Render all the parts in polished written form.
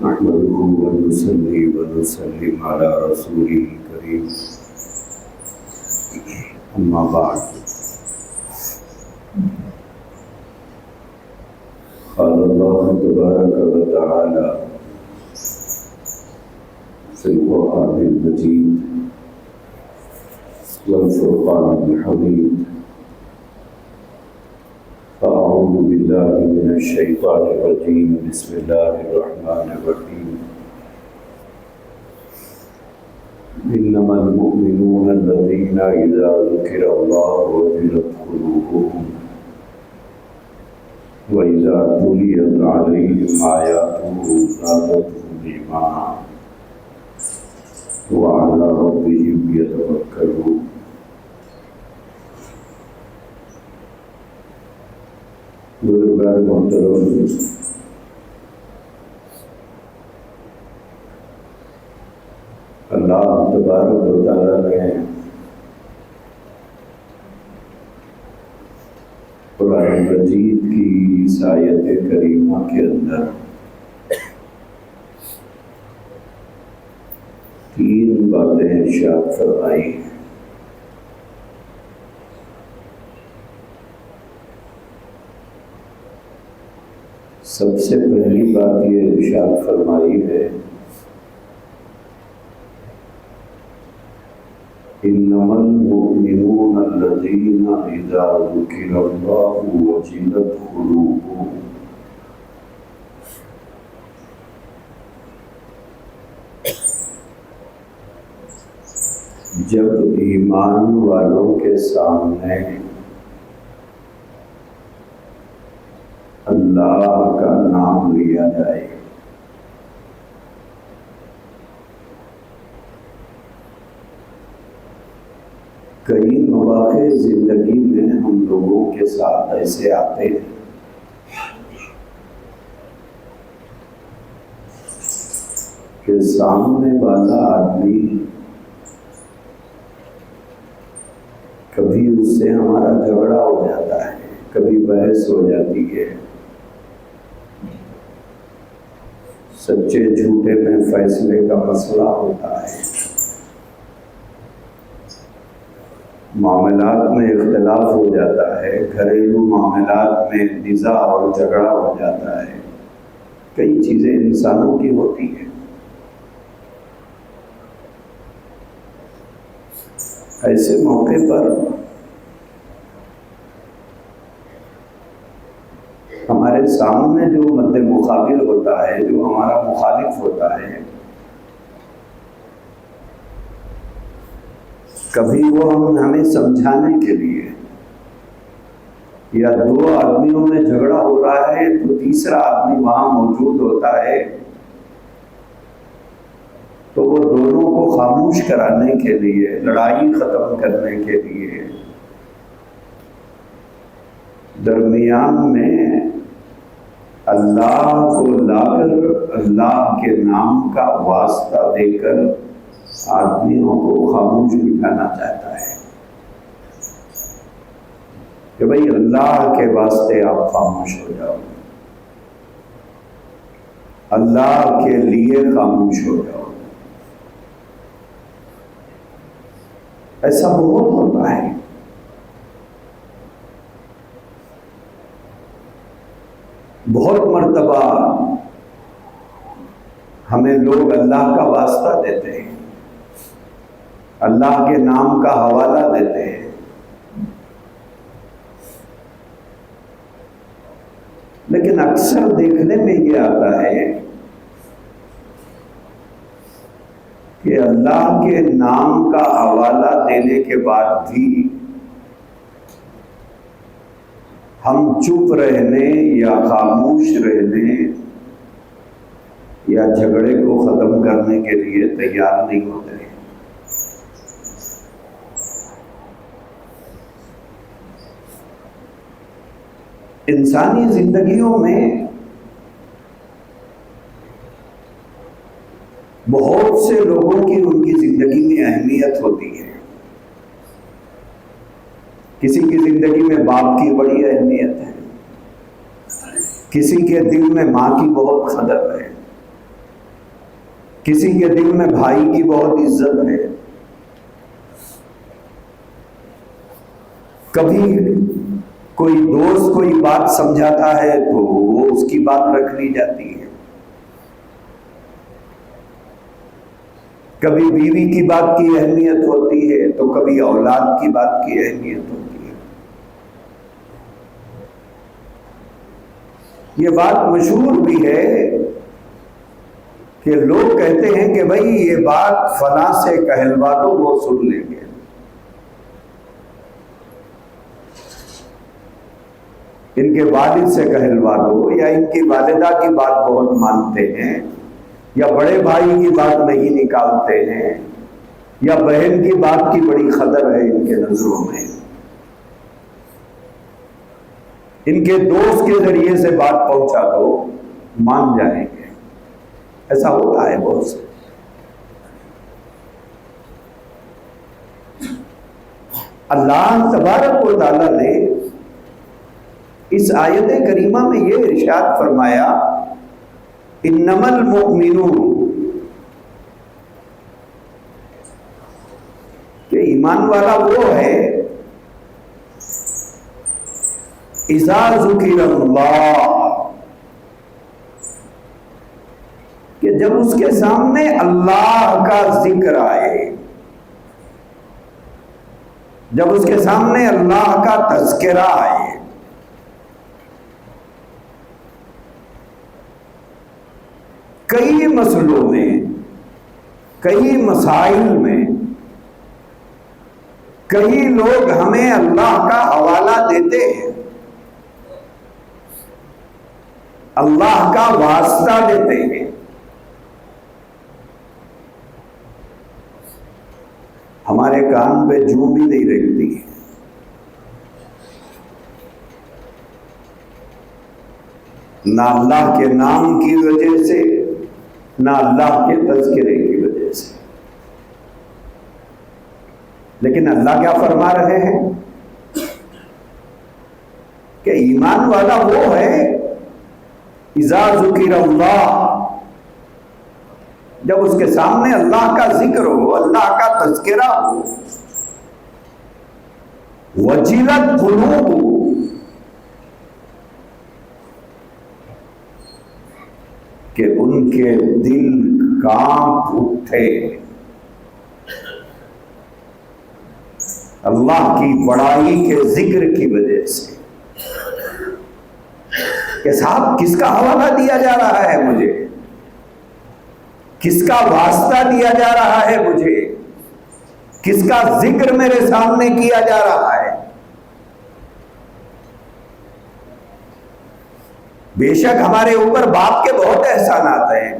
نحمده ونصلي ونسلم على رسوله الكريم أما بعد قال الله تبارك وتعالى في القرآن المجيد والفرقان الحميد فأعوذ بالله من الشيطان الرجيم بسم الله الرحمن الرحيم إنما المؤمنون الذين إذا ذكر الله وجلت قلوبهم وإذا تليت عليهم آياته زادتهم إيمانا وعلى ربهم يتوكلون بزرگان محترم، اللہ تبارک و تعالیٰ نے قرآن مجید کی اس آیت کریمہ کے اندر تین باتیں ارشاد فرمائی ہیں۔ سب سے پہلی بات یہ ارشاد فرمائی ہے انما المؤمنون الذين اذا ذكر الله وجلت قلوبهم، جب ایمان والوں کے سامنے اللہ کا نام لیا جائے، کئی مواقع زندگی میں ہم لوگوں کے ساتھ ایسے آتے ہیں کہ سامنے والا آدمی کبھی اس سے ہمارا جھگڑا ہو جاتا ہے، کبھی بحث ہو جاتی ہے، سچے جھوٹے میں فیصلے کا مسئلہ ہوتا ہے، معاملات میں اختلاف ہو جاتا ہے، گھریلو معاملات میں نزاع اور جھگڑا ہو جاتا ہے، کئی چیزیں انسانوں کی ہوتی ہیں۔ ایسے موقع پر ہمارے سامنے جو مد مقابل ہوتا ہے، جو ہمارا مخالف ہوتا ہے، کبھی وہ ہمیں سمجھانے کے لیے، یا دو آدمیوں میں جھگڑا ہو رہا ہے تو تیسرا آدمی وہاں موجود ہوتا ہے تو وہ دونوں کو خاموش کرانے کے لیے، لڑائی ختم کرنے کے لیے درمیان میں اللہ کو لا کر، اللہ کے نام کا واسطہ دے کر آدمیوں کو خاموش بٹھانا چاہتا ہے کہ بھئی اللہ کے واسطے آپ خاموش ہو جاؤ، اللہ کے لیے خاموش ہو جاؤ۔ ایسا بہت ہوتا ہے۔ بہت مرتبہ ہمیں لوگ اللہ کا واسطہ دیتے ہیں، اللہ کے نام کا حوالہ دیتے ہیں، لیکن اکثر دیکھنے میں یہ آتا ہے کہ اللہ کے نام کا حوالہ دینے کے بعد بھی ہم چپ رہنے یا خاموش رہنے یا جھگڑے کو ختم کرنے کے لیے تیار نہیں ہوتے۔ انسانی زندگیوں میں بہت سے لوگوں کی ان کی زندگی میں اہمیت ہوتی ہے۔ کسی کی زندگی میں باپ کی بڑی اہمیت ہے، کسی کے دل میں ماں کی بہت قدر ہے، کسی کے دل میں بھائی کی بہت عزت ہے، کبھی کوئی دوست کوئی بات سمجھاتا ہے تو وہ اس کی بات رکھ لی جاتی ہے، کبھی بیوی کی بات کی اہمیت ہوتی ہے تو کبھی اولاد کی بات کی اہمیت ہوتی ہے۔ یہ بات مشہور بھی ہے کہ لوگ کہتے ہیں کہ بھائی یہ بات فلاں سے کہلوا دو وہ سن لیں گے، ان کے والد سے کہلوا دو، یا ان کی والدہ کی بات بہت مانتے ہیں، یا بڑے بھائی کی بات نہیں نکالتے ہیں، یا بہن کی بات کی بڑی قدر ہے ان کے نظروں میں، ان کے دوست کے ذریعے سے بات پہنچا دو مان جائیں گے۔ ایسا ہوتا ہے بہت سے۔ اللہ تبارک و تعالیٰ نے اس آیت کریمہ میں یہ ارشاد فرمایا، انما المؤمنون، کہ ایمان والا وہ ہے اذا ذکر اللہ، کہ جب اس کے سامنے اللہ کا ذکر آئے، جب اس کے سامنے اللہ کا تذکرہ آئے، کئی مسئلوں میں، کئی مسائل میں کئی لوگ ہمیں اللہ کا حوالہ دیتے ہیں، اللہ کا واسطہ دیتے ہیں، ہمارے کان پہ جوں بھی نہیں رکھتی ہے، نہ اللہ کے نام کی وجہ سے نہ اللہ کے تذکرے کی وجہ سے۔ لیکن اللہ کیا فرما رہے ہیں کہ ایمان والا وہ ہے اذا ذکر اللہ، جب اس کے سامنے اللہ کا ذکر ہو، اللہ کا تذکرہ ہو، وجلت قلوب، کہ ان کے دل کانپ اٹھے اللہ کی بڑائی کے ذکر کی وجہ سے، کہ صاحب کس کا حوالہ دیا جا رہا ہے مجھے، کس کا واسطہ دیا جا رہا ہے مجھے، کس کا ذکر میرے سامنے کیا جا رہا ہے۔ بے شک ہمارے اوپر باپ کے بہت احسانات ہیں،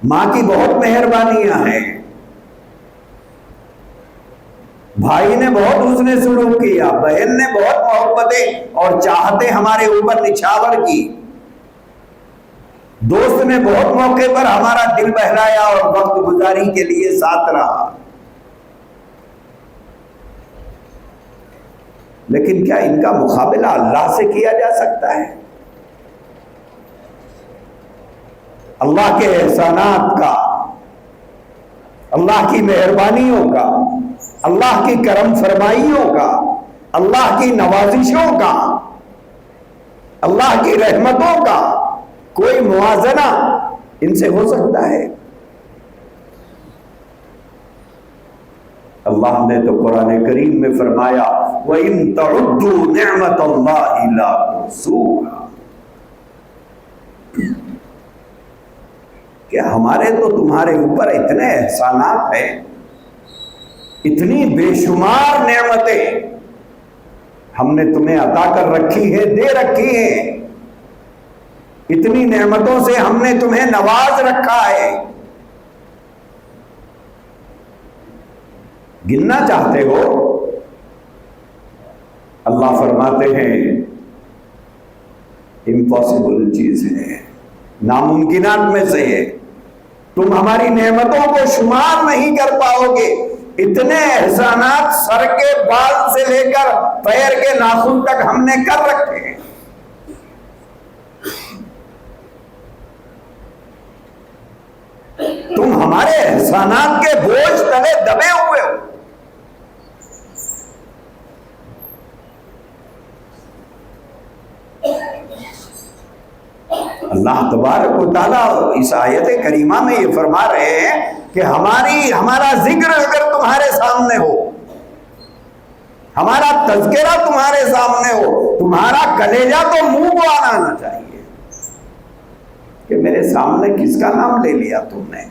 ماں کی بہت مہربانیاں ہیں، بھائی نے بہت حسن سلوک کیا، بہن نے بہت محبتیں اور چاہتیں ہمارے اوپر نچھاور کی، دوست نے بہت موقع پر ہمارا دل بہلایا اور وقت گزاری کے لیے ساتھ رہا۔ لیکن کیا ان کا مقابلہ اللہ سے کیا جا سکتا ہے؟ اللہ کے احسانات کا، اللہ کی مہربانیوں کا، اللہ کی کرم فرمائیوں کا، اللہ کی نوازشوں کا، اللہ کی رحمتوں کا کوئی موازنہ ان سے ہو سکتا ہے؟ اللہ نے تو قرآن کریم میں فرمایا وَإِن تَعُدُّوا نِعْمَةَ اللَّهِ لَا تُحْصُوهَا، کہ ہمارے تو تمہارے اوپر اتنے احسانات ہیں، اتنی بے شمار نعمتیں ہم نے تمہیں عطا کر رکھی ہے، دے رکھی ہیں، اتنی نعمتوں سے ہم نے تمہیں نواز رکھا ہے، گننا چاہتے ہو؟ اللہ فرماتے ہیں امپاسبل چیز ہے، ناممکنات میں سے ہے، تم ہماری نعمتوں کو شمار نہیں کر پاؤ گے، اتنے احسانات سر کے بال سے لے کر پیر کے ناخن تک ہم نے کر رکھے ہیں۔ ہمارے احسانات کے بوجھ تلے دبے ہوئے ہو. اللہ تبارک و تعالیٰ اس آیت کریمہ میں یہ فرما رہے ہیں کہ ہمارا ذکر اگر تمہارے سامنے ہو، ہمارا تذکرہ تمہارے سامنے ہو، تمہارا کلیجہ تو منہ کو آنا چاہیے کہ میرے سامنے کس کا نام لے لیا تم نے،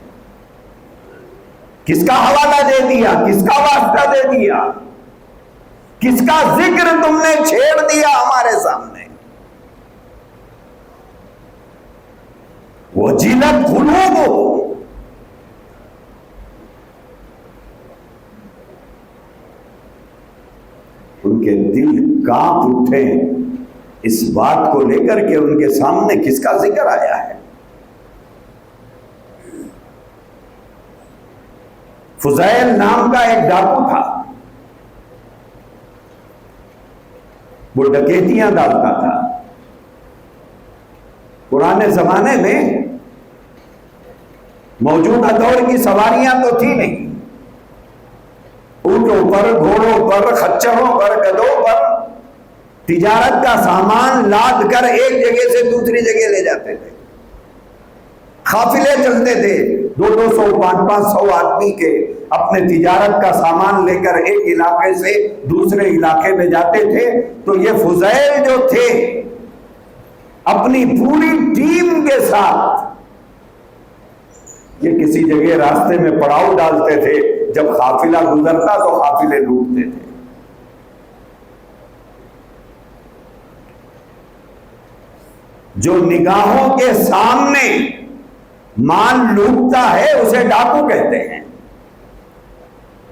کس کا حوالہ دے دیا، کس کا واسطہ دے دیا، کس کا ذکر تم نے چھیڑ دیا ہمارے سامنے. وجلت قلوبہم، ان کے دل کانپ اٹھے اس بات کو لے کر کے ان کے سامنے کس کا ذکر آیا ہے. فضیل نام کا ایک ڈاکو تھا، وہ ڈکیتیاں ڈالتا تھا. پرانے زمانے میں موجودہ دور کی سواریاں تو تھی نہیں، اونٹوں پر، گھوڑوں پر، خچروں پر، گدھوں پر تجارت کا سامان لاد کر ایک جگہ سے دوسری جگہ لے جاتے تھے. قافلے چلتے تھے، 200 500 آدمی کے اپنے تجارت کا سامان لے کر ایک علاقے سے دوسرے علاقے میں جاتے تھے. تو یہ فضیل جو تھے اپنی پوری ٹیم کے ساتھ یہ کسی جگہ راستے میں پڑاؤ ڈالتے تھے، جب قافلہ گزرتا تو قافلے لوٹتے تھے. جو نگاہوں کے سامنے مال لوٹتا ہے اسے ڈاکو کہتے ہیں،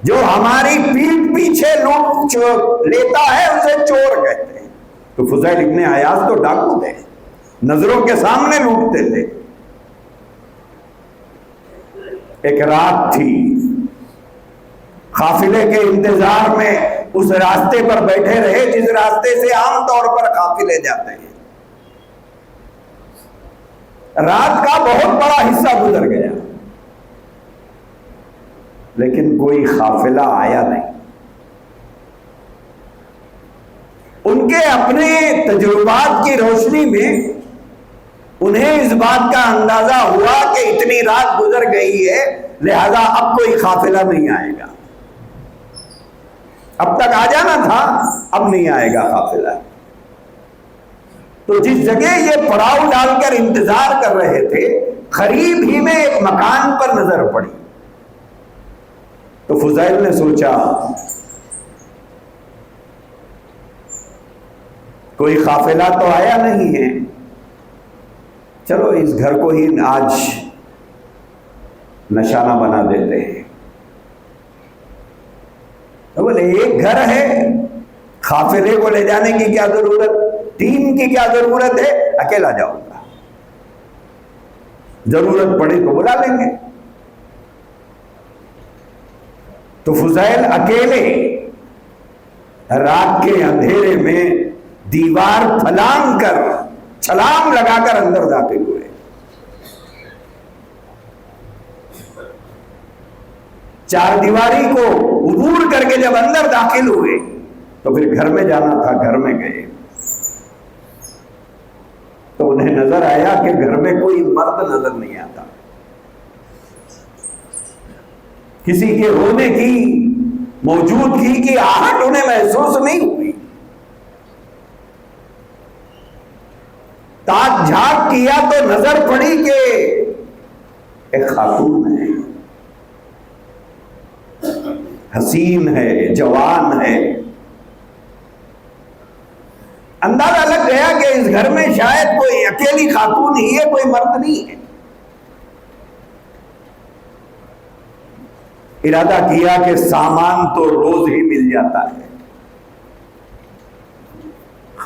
جو ہماری پیٹھ پیچھے لوٹ لیتا ہے اسے چور کہتے ہیں. تو فضیل ابن عیاض تو ڈاکو تھے، نظروں کے سامنے لوٹتے تھے. ایک رات تھی، قافلے کے انتظار میں اس راستے پر بیٹھے رہے جس راستے سے عام طور پر قافلے جاتے ہیں. رات کا بہت بڑا حصہ گزر گیا لیکن کوئی قافلہ آیا نہیں. ان کے اپنے تجربات کی روشنی میں انہیں اس بات کا اندازہ ہوا کہ اتنی رات گزر گئی ہے لہذا اب کوئی قافلہ نہیں آئے گا. اب تک آ جانا تھا، اب نہیں آئے گا قافلہ. تو جس جگہ یہ پڑاؤ ڈال کر انتظار کر رہے تھے قریب ہی میں ایک مکان پر نظر پڑی. تو فضیل نے سوچا کوئی قافلہ تو آیا نہیں ہے، چلو اس گھر کو ہی آج نشانہ بنا دیتے ہیں. تو بولے ایک گھر ہے، قافلے کو لے جانے کی کیا ضرورت، ٹیم کی کیا ضرورت ہے، اکیلا جاؤں گا، ضرورت پڑے تو بلا لیں گے. تو فضیل اکیلے رات کے اندھیرے میں دیوار پھلانگ کر چھلانگ لگا کر اندر داخل ہوئے. چار دیواری کو عبور کر کے جب اندر داخل ہوئے تو پھر گھر میں جانا تھا، گھر میں گئے تو انہیں نظر آیا کہ گھر میں کوئی مرد نظر نہیں آتا، کسی کے رونے کی موجودگی کی آہٹ انہیں محسوس نہیں ہوئی. تاک جھاک کیا تو نظر پڑی کہ ایک خاتون ہے، حسین ہے، جوان ہے. اندازہ لگ گیا کہ اس گھر میں شاید کوئی اکیلی خاتون ہی ہے، کوئی مرد نہیں ہے. ارادہ کیا کہ سامان تو روز ہی مل جاتا ہے،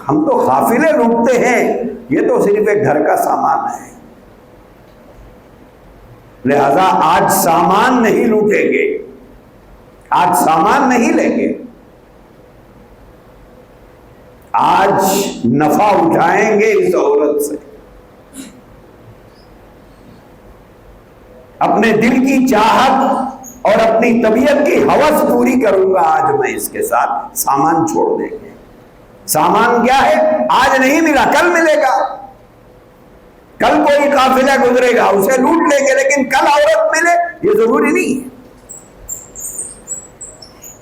ہم تو قافلے لوٹتے ہیں، یہ تو صرف ایک گھر کا سامان ہے، لہذا آج سامان نہیں لوٹیں گے، آج سامان نہیں لیں گے، آج نفع اٹھائیں گے اس عورت سے. اپنے دل کی چاہت اور اپنی طبیعت کی ہوس پوری کروں گا آج میں اس کے ساتھ، سامان چھوڑ دیں گے۔ سامان کیا ہے؟ آج نہیں ملا کل ملے گا، کل کوئی قافلہ گزرے گا اسے لوٹ لیں گے، لیکن کل عورت ملے یہ ضروری نہیں ہے۔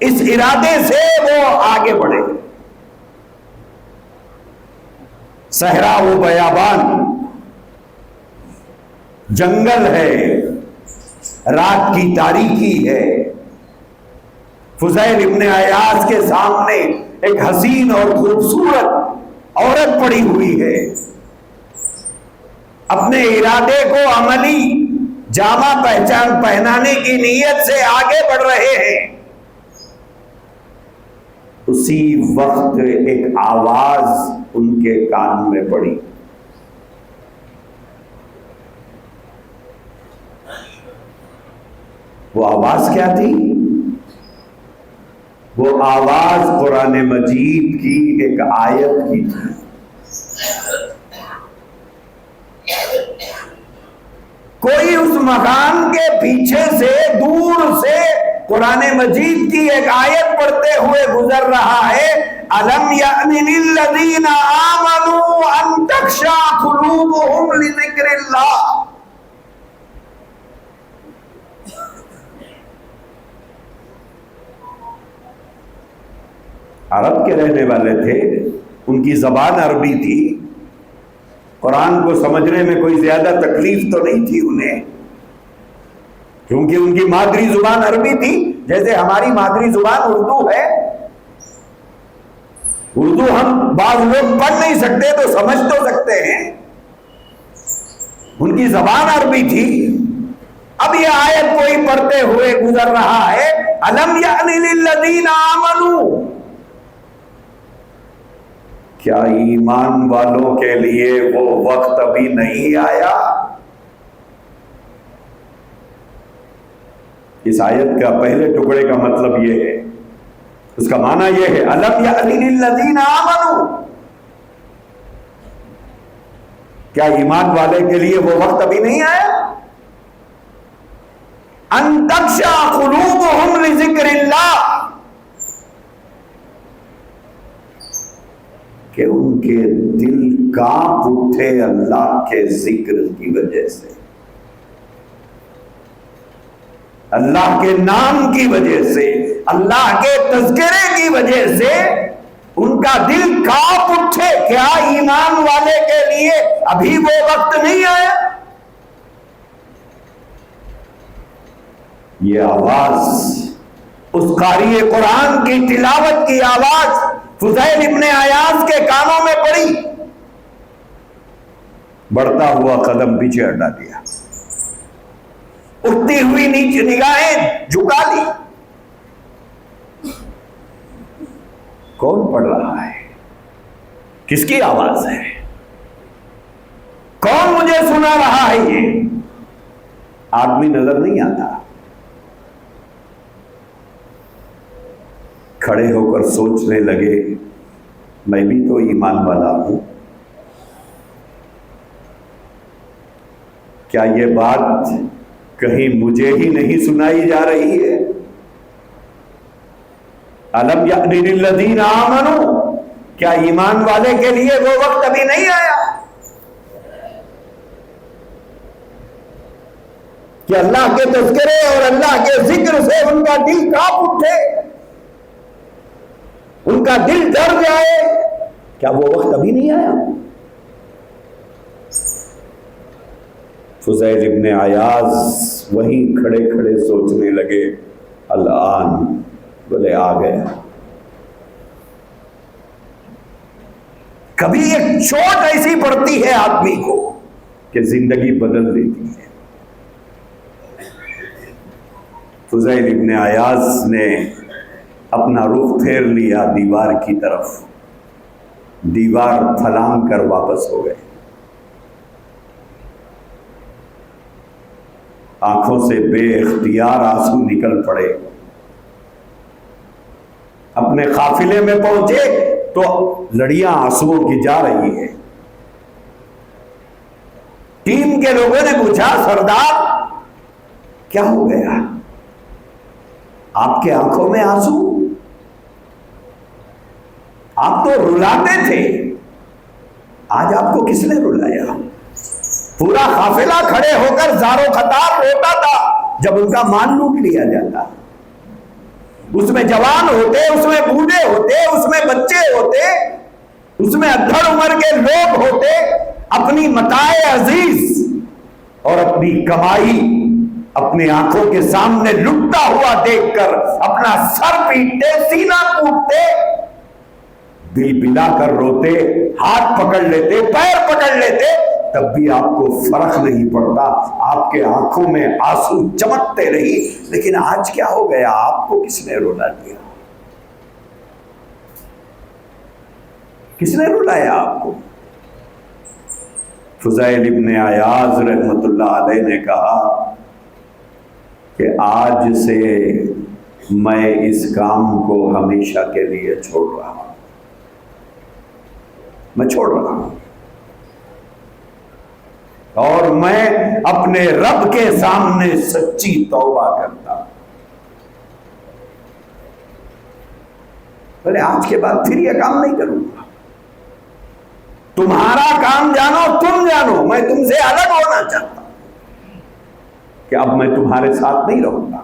اس ارادے سے وہ آگے بڑھے۔ صحرا و بیابان، جنگل ہے، رات کی تاریکی ہے، فضیل ابن عیاض کے سامنے ایک حسین اور خوبصورت عورت پڑی ہوئی ہے، اپنے ارادے کو عملی جامہ پہنانے کی نیت سے آگے بڑھ رہے ہیں۔ اسی وقت ایک آواز ان کے کان میں پڑی۔ وہ آواز کیا تھی؟ وہ آواز قرآن مجید کی ایک آیت کی تھی۔ کوئی اس مکان کے پیچھے سے دور سے قرآن مجید کی ایک آیت پڑھتے ہوئے گزر رہا ہے، أَلَمْ يَأْنِ لِلَّذِينَ آمَنُوا أَن تَخْشَعَ قُلُوبُهُمْ لِذِكْرِ اللَّهِ۔ عرب کے رہنے والے تھے، ان کی زبان عربی تھی، قرآن کو سمجھنے میں کوئی زیادہ تکلیف تو نہیں تھی انہیں، کیونکہ ان کی مادری زبان عربی تھی، جیسے ہماری مادری زبان اردو ہے۔ اردو ہم بعض لوگ پڑھ نہیں سکتے تو سمجھ تو سکتے ہیں، ان کی زبان عربی تھی۔ اب یہ آیت کوئی پڑھتے ہوئے گزر رہا ہے، أَلَمْ يَأْنِ لِلَّذِينَ آمَنُوا، کیا ایمان والوں کے لیے وہ وقت ابھی نہیں آیا؟ اس آیت کا پہلے ٹکڑے کا مطلب یہ ہے، اس کا معنی یہ ہے أَلَمْ يَأْنِ لِلَّذِينَ آمَنُوا، کیا ایمان والے کے لیے وہ وقت ابھی نہیں آیا؟ أَن تَخْشَعَ قُلُوبُهُمْ لِذِكْرِ اللَّهِ، کہ ان کے دل کانپ اٹھے اللہ کے ذکر کی وجہ سے، اللہ کے نام کی وجہ سے، اللہ کے تذکرے کی وجہ سے ان کا دل کانپ اٹھے۔ کیا ایمان والے کے لیے ابھی وہ وقت نہیں آیا؟ یہ آواز اس قاری قرآن کی تلاوت کی آواز فضیل ابن عیاض کے کانوں میں پڑی، بڑھتا ہوا قدم پیچھے ہٹا دیا، اٹھتی ہوئی نیچے نگاہیں جھکا لی۔ کون پڑھ رہا ہے؟ کس کی آواز ہے؟ کون مجھے سنا رہا ہے؟ یہ آدمی نظر نہیں آتا۔ کھڑے ہو کر سوچنے لگے، میں بھی تو ایمان والا ہوں، کیا یہ بات کہیں مجھے ہی نہیں سنائی جا رہی ہے؟ أَلَمْ يَأْنِ لِلَّذِينَ آمَنُوا، کیا ایمان والے کے لیے وہ وقت ابھی نہیں آیا کہ اللہ کے تذکرے اور اللہ کے ذکر سے ان کا دل کانپ اٹھے، ان کا دل ڈر جائے؟ کیا وہ وقت ابھی نہیں آیا؟ فضیل ابن عیاض وہیں کھڑے کھڑے سوچنے لگے، الآن، بولے آ گیا۔ کبھی ایک چوٹ ایسی پڑتی ہے آدمی کو کہ زندگی بدل دیتی ہے۔ فضیل ابن عیاض نے اپنا رخ پھیر لیا دیوار کی طرف، دیوار پھلانگ کر واپس ہو گئے، آنکھوں سے بے اختیار آنسو نکل پڑے۔ اپنے قافلے میں پہنچے تو لڑیاں آنسوؤں کی جا رہی ہے۔ ٹیم کے لوگوں نے پوچھا، سردار کیا ہو گیا؟ آپ کے آنکھوں میں آنسو؟ آپ تو رلاتے تھے، آج آپ کو کس نے رلایا؟ پورا قافلہ کھڑے ہو کر زارو خطار روتا تھا جب ان کا مال لوٹ لیا جاتا۔ اس میں جوان ہوتے، اس میں بوڑھے ہوتے، اس میں بچے ہوتے، اس میں ادھڑ عمر کے لوگ ہوتے، اپنی متاع عزیز اور اپنی کمائی اپنے آنکھوں کے سامنے لٹتا ہوا دیکھ کر اپنا سر پیٹتے، سینہ کوٹتے، دل بلا کر روتے، ہاتھ پکڑ لیتے، پیر پکڑ لیتے، تب بھی آپ کو فرق نہیں پڑتا، آپ کے آنکھوں میں آنسو چمکتے رہی۔ لیکن آج کیا ہو گیا؟ آپ کو کس نے رلا دیا؟ کس نے رلایا آپ کو؟ فضیل ابن عیاض رحمت اللہ علیہ نے کہا کہ آج سے میں اس کام کو ہمیشہ کے لیے چھوڑ رہا ہوں، میں چھوڑ رہا ہوں، اور میں اپنے رب کے سامنے سچی توبہ کرتا ہوں۔ بولے آج کے بعد پھر یہ کام نہیں کروں گا، تمہارا کام جانو، تم جانو، میں تم سے الگ ہونا چاہتا ہوں کہ اب میں تمہارے ساتھ نہیں رہوں گا،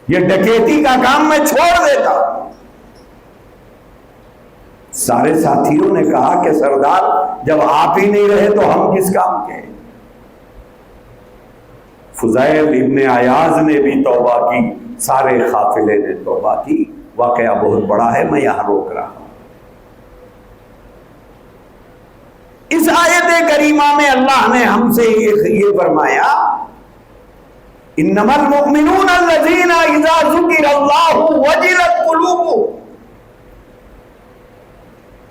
یہ ڈکیتی کا کام میں چھوڑ دیتا ہوں۔ سارے ساتھیوں نے کہا کہ سردار جب آپ ہی نہیں رہے تو ہم کس کام کے؟ فضیل ابن عیاض نے بھی توبہ کی، سارے قافلے نے توبہ کی۔ واقعہ بہت بڑا ہے، میں یہاں روک رہا ہوں۔ اس آیت کریمہ میں اللہ نے ہم سے یہ فرمایا، انما المؤمنون الذین اذا ذکر اللہ وجلت قلوبهم۔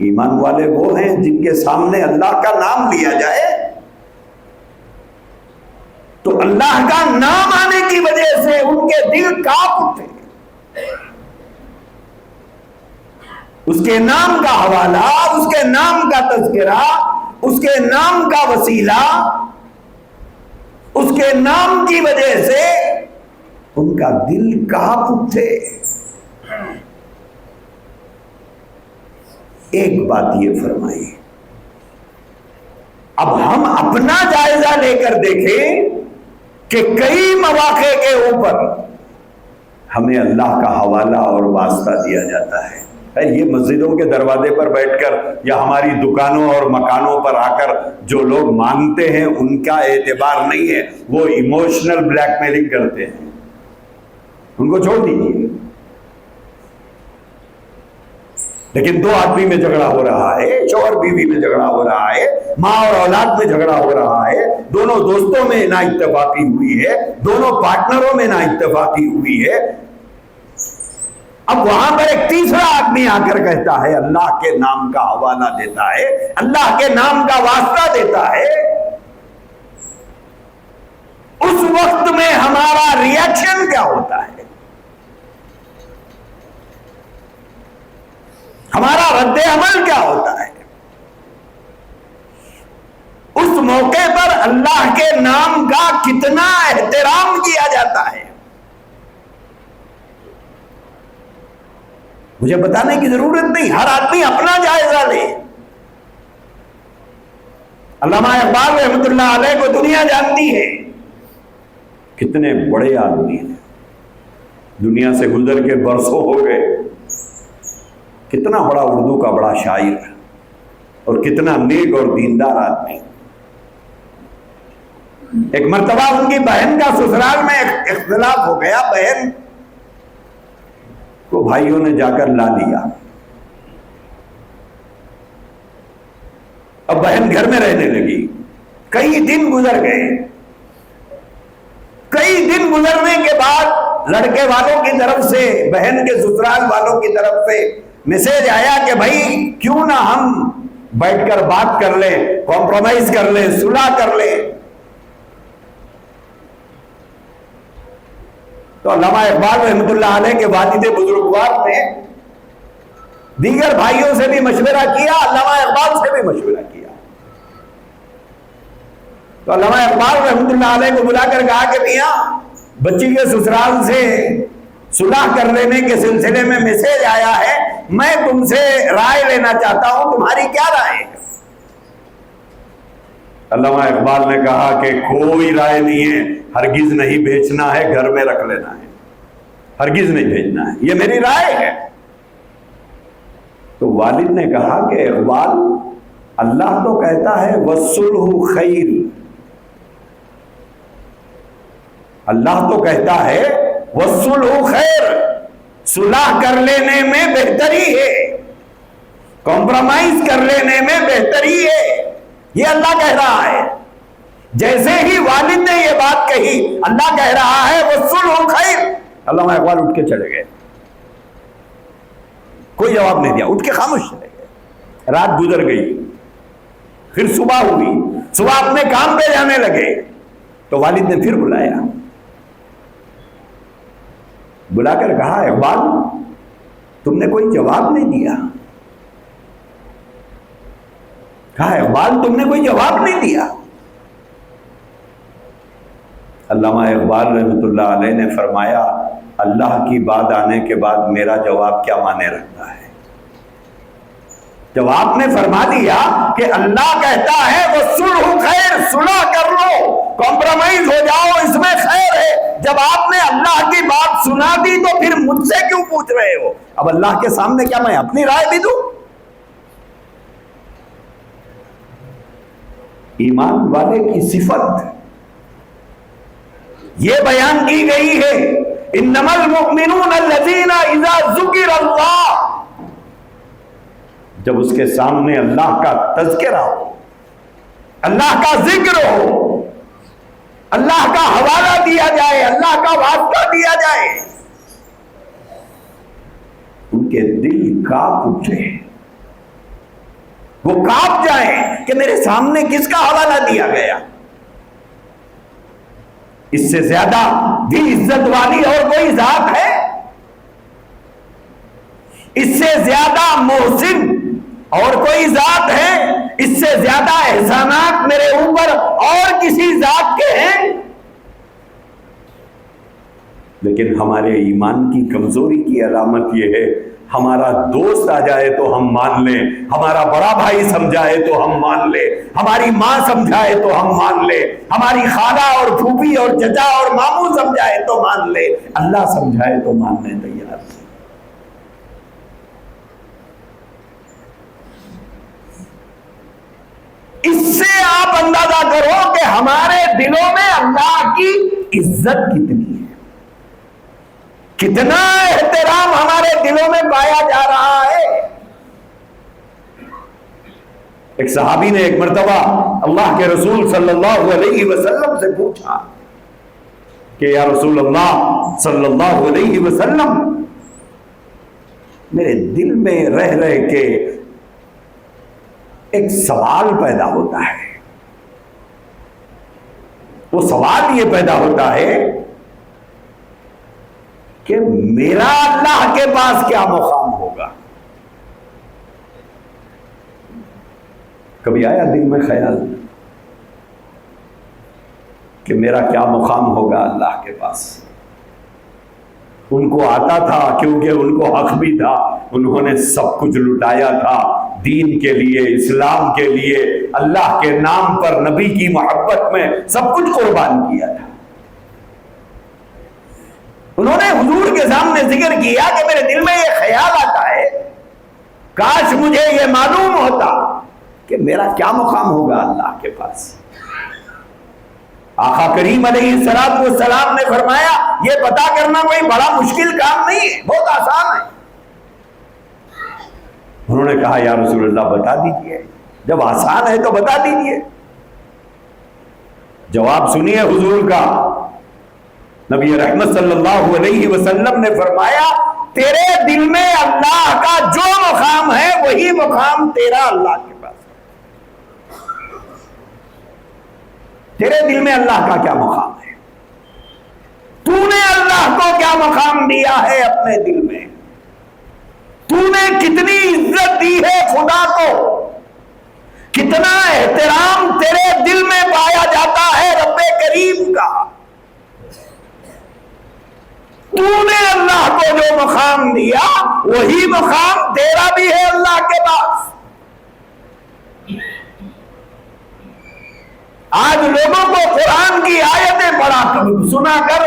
ایمان والے وہ ہیں جن کے سامنے اللہ کا نام لیا جائے تو اللہ کا نام آنے کی وجہ سے ان کے دل کانپ اٹھے، اس کے نام کا حوالہ، اس کے نام کا تذکرہ، اس کے نام کا وسیلہ، اس کے نام کی وجہ سے ان کا دل کانپ اٹھے۔ ایک بات یہ فرمائی، اب ہم اپنا جائزہ لے کر دیکھیں کہ کئی مواقع کے اوپر ہمیں اللہ کا حوالہ اور واسطہ دیا جاتا ہے۔ یہ مسجدوں کے دروازے پر بیٹھ کر یا ہماری دکانوں اور مکانوں پر آ کر جو لوگ مانگتے ہیں ان کا اعتبار نہیں ہے، وہ ایموشنل بلیک میلنگ کرتے ہیں، ان کو چھوڑ دیجیے۔ لیکن دو آدمی میں جھگڑا ہو رہا ہے، شوہر بیوی میں جھگڑا ہو رہا ہے، ماں اور اولاد میں جھگڑا ہو رہا ہے، دونوں دوستوں میں نا اتفاقی ہوئی ہے، دونوں پارٹنروں میں نا اتفاقی ہوئی ہے، اب وہاں پر ایک تیسرا آدمی آ کر کہتا ہے، اللہ کے نام کا حوالہ دیتا ہے، اللہ کے نام کا واسطہ دیتا ہے، اس وقت میں ہمارا ریئیکشن کیا ہوتا ہے؟ ہمارا رد عمل کیا ہوتا ہے؟ اس موقع پر اللہ کے نام کا کتنا احترام کیا جاتا ہے؟ مجھے بتانے کی ضرورت نہیں، ہر آدمی اپنا جائزہ لے۔ علامہ اقبال رحمۃ اللہ علیہ کو دنیا جانتی ہے، کتنے بڑے آدمی ہیں، دنیا سے گزر کے برسوں ہو گئے، کتنا بڑا اردو کا بڑا شاعر اور کتنا نیک اور دیندار آدمی۔ ایک مرتبہ ان کی بہن کا سسرال میں اختلاف ہو گیا، بہن کو بھائیوں نے جا کر لا لیا، اب بہن گھر میں رہنے لگی، کئی دن گزر گئے، کئی دن گزرنے کے بعد لڑکے والوں کی طرف سے، بہن کے سسرال والوں کی طرف سے میسج آیا کہ بھائی کیوں نہ ہم بیٹھ کر بات کر لیں، کمپرومائز کر لیں، صلح کر لیں۔ تو علامہ اقبال رحمۃ اللہ علیہ کے والد بزرگوار نے دیگر بھائیوں سے بھی مشورہ کیا، علامہ اقبال سے بھی مشورہ کیا، تو علامہ اقبال رحمۃ اللہ علیہ کو بلا کر کہا کہ میاں بچی کے سسرال سے صلح کر لینے کے سلسلے میں میسج آیا ہے، میں تم سے رائے لینا چاہتا ہوں، تمہاری کیا رائے ہے؟ علامہ اقبال نے کہا کہ کوئی رائے نہیں ہے، ہرگز نہیں بیچنا ہے، گھر میں رکھ لینا ہے، ہرگز نہیں بھیجنا ہے، یہ میری رائے ہے۔ تو والد نے کہا کہ اقبال، اللہ تو کہتا ہے وَالصُّلْحُ خَيْرٌ، اللہ تو کہتا ہے وَالصُّلْحُ خَيْرٌ، صلح کر لینے میں بہتری ہے، کمپرومائز کر لینے میں بہتری ہے، یہ اللہ کہہ رہا ہے۔ جیسے ہی والد نے یہ بات کہی، اللہ کہہ رہا ہے وَالصُّلْحُ خَيْرٌ، علامہ اقبال اٹھ کے چلے گئے، کوئی جواب نہیں دیا، اٹھ کے خاموش چلے گئے۔ رات گزر گئی، پھر صبح ہوئی، صبح اپنے کام پہ جانے لگے تو والد نے پھر بلایا، بلا کر کہا اقبال تم نے کوئی جواب نہیں دیا، کہا اقبال تم نے کوئی جواب نہیں دیا۔ علامہ اقبال رحمۃ اللہ علیہ نے فرمایا اللہ کی بات آنے کے بعد میرا جواب کیا معنی رکھتا ہے؟ جب آپ نے فرما دیا کہ اللہ کہتا ہے وہ صلح خیر، صلح کر لو، کمپرومائز ہو جاؤ، اس میں خیر ہے، جب آپ نے اللہ کی بات سنا دی تو پھر مجھ سے کیوں پوچھ رہے ہو؟ اب اللہ کے سامنے کیا میں اپنی رائے بھی دوں؟ ایمان والے کی صفت یہ بیان کی گئی ہے، انما المؤمنون الذین اذا ذکر اللہ، جب اس کے سامنے اللہ کا تذکرہ ہو، اللہ کا ذکر ہو، اللہ کا حوالہ دیا جائے، اللہ کا واسطہ دیا جائے، ان کے دل کانپ اٹھے، وہ کانپ جائیں کہ میرے سامنے کس کا حوالہ دیا گیا۔ اس سے زیادہ بھی عزت والی اور کوئی ذات ہے؟ اس سے زیادہ محسن اور کوئی ذات ہے؟ اس سے زیادہ احسانات میرے اوپر اور کسی ذات کے ہیں؟ لیکن ہمارے ایمان کی کمزوری کی علامت یہ ہے، ہمارا دوست آ جائے تو ہم مان لیں، ہمارا بڑا بھائی سمجھائے تو ہم مان لیں، ہماری ماں سمجھائے تو ہم مان لیں، ہماری خالہ اور پھوپھی اور چچا اور ماموں سمجھائے تو مان لیں، اللہ سمجھائے تو ماننے تیار نہیں۔ اس سے آپ اندازہ کرو کہ ہمارے دلوں میں اللہ کی عزت کتنی ہے، کتنا احترام ہمارے دلوں میں پایا جا رہا ہے۔ ایک صحابی نے ایک مرتبہ اللہ کے رسول صلی اللہ علیہ وسلم سے پوچھا کہ یا رسول اللہ صلی اللہ علیہ وسلم، میرے دل میں رہ کے ایک سوال پیدا ہوتا ہے، وہ سوال یہ پیدا ہوتا ہے کہ میرا اللہ کے پاس کیا مقام ہوگا؟ کبھی آیا دل میں خیال کہ میرا کیا مقام ہوگا اللہ کے پاس؟ ان کو آتا تھا کیونکہ ان کو حق بھی تھا، انہوں نے سب کچھ لٹایا تھا دین کے لیے، اسلام کے لیے، اللہ کے نام پر، نبی کی محبت میں سب کچھ قربان کیا تھا۔ انہوں نے حضور کے سامنے ذکر کیا کہ میرے دل میں یہ خیال آتا ہے کاش مجھے یہ معلوم ہوتا کہ میرا کیا مقام ہوگا اللہ کے پاس۔ آقا کریم علیہ السلام نے فرمایا یہ پتا کرنا کوئی بڑا مشکل کام نہیں ہے، بہت آسان ہے۔ انہوں نے کہا یا رسول اللہ بتا دیجئے، جب آسان ہے تو بتا دیجئے۔ جواب سنیے حضور کا، نبی رحمت صلی اللہ علیہ وسلم نے فرمایا تیرے دل میں اللہ کا جو مقام ہے وہی مقام تیرا اللہ کے پاس ہے۔ تیرے دل میں اللہ کا کیا مقام ہے؟ تو نے اللہ کو کیا مقام دیا ہے اپنے دل میں؟ تو نے کتنی عزت دی ہے خدا کو کتنا احترام تیرے دل میں پایا جاتا ہے رب کریم کا. تو نے اللہ کو جو مقام دیا وہی مقام تیرا بھی ہے اللہ کے پاس. آج لوگوں کو قرآن کی آیتیں سنا کر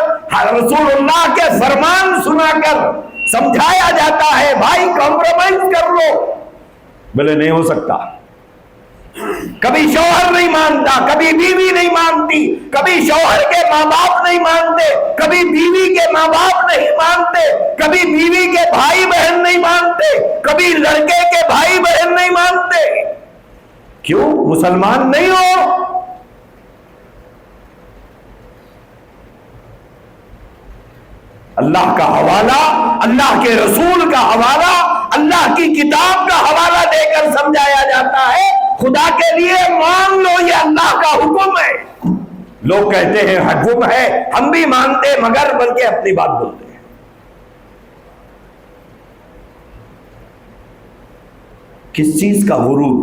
رسول اللہ کے فرمان سنا کر سمجھایا جاتا ہے بھائی کمپرومائز کر لو. بولے نہیں ہو سکتا. کبھی شوہر نہیں مانتا, کبھی بیوی نہیں مانتی, کبھی شوہر کے ماں باپ نہیں مانتے, کبھی بیوی کے ماں باپ نہیں مانتے, کبھی بیوی کے بھائی بہن نہیں مانتے, کبھی لڑکے کے بھائی بہن نہیں مانتے. کیوں؟ مسلمان نہیں ہو. اللہ کا حوالہ, اللہ کے رسول کا حوالہ, اللہ کی کتاب کا حوالہ دے کر سمجھایا جاتا ہے خدا کے لیے مان لو یہ اللہ کا حکم ہے. لوگ کہتے ہیں حکم ہے, ہم بھی مانتے مگر بلکہ اپنی بات بولتے ہیں. کس چیز کا غرور,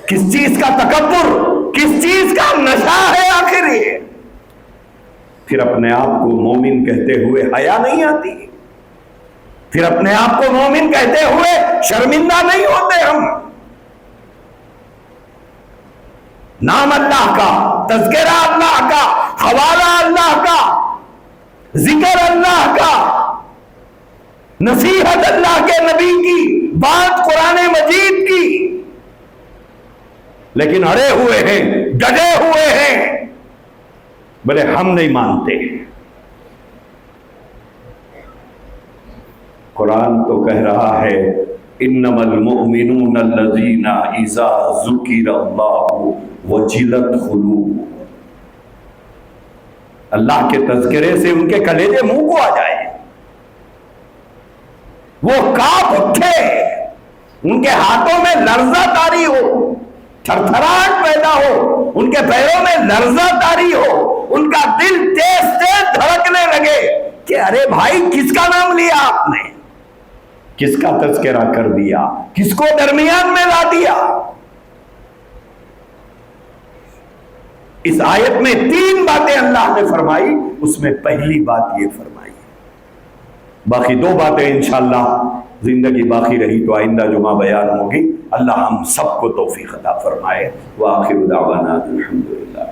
کس چیز کا تکبر, کس چیز کا نشہ ہے آخر یہ؟ پھر اپنے آپ کو مومن کہتے ہوئے حیا نہیں آتی, پھر اپنے آپ کو مومن کہتے ہوئے شرمندہ نہیں ہوتے ہم. نام اللہ کا, تذکرہ اللہ کا, حوالہ اللہ کا, ذکر اللہ کا, نصیحت اللہ کے نبی کی, بات قرآن مجید کی, لیکن اڑے ہوئے ہیں, ڈٹے ہوئے ہیں. بلے ہم نہیں مانتے. قرآن تو کہہ رہا ہے انما المؤمنون الذین اذا ذکر اللہ وجلت قلوبهم. اللہ کے تذکرے سے ان کے کلیجے منہ کو آ جائے, وہ کانپ اٹھے, ان کے ہاتھوں میں لرزہ طاری ہو, تھر تھراہٹ پیدا ہو, ان کے پیروں میں لرزہ طاری ہو, ان کا دل تیز تیز دھڑکنے لگے کہ ارے بھائی کس کا نام لیا آپ نے, کس کا تذکرہ کر دیا, کس کو درمیان میں لا دیا. اس آیت میں 3 باتیں اللہ نے فرمائی, اس میں پہلی بات یہ فرمائی, باقی 2 باتیں انشاءاللہ زندگی باقی رہی تو آئندہ جمعہ بیان ہوگی. اللہ ہم سب کو توفیق عطا فرمائے. وآخر دعوانا الحمدللہ.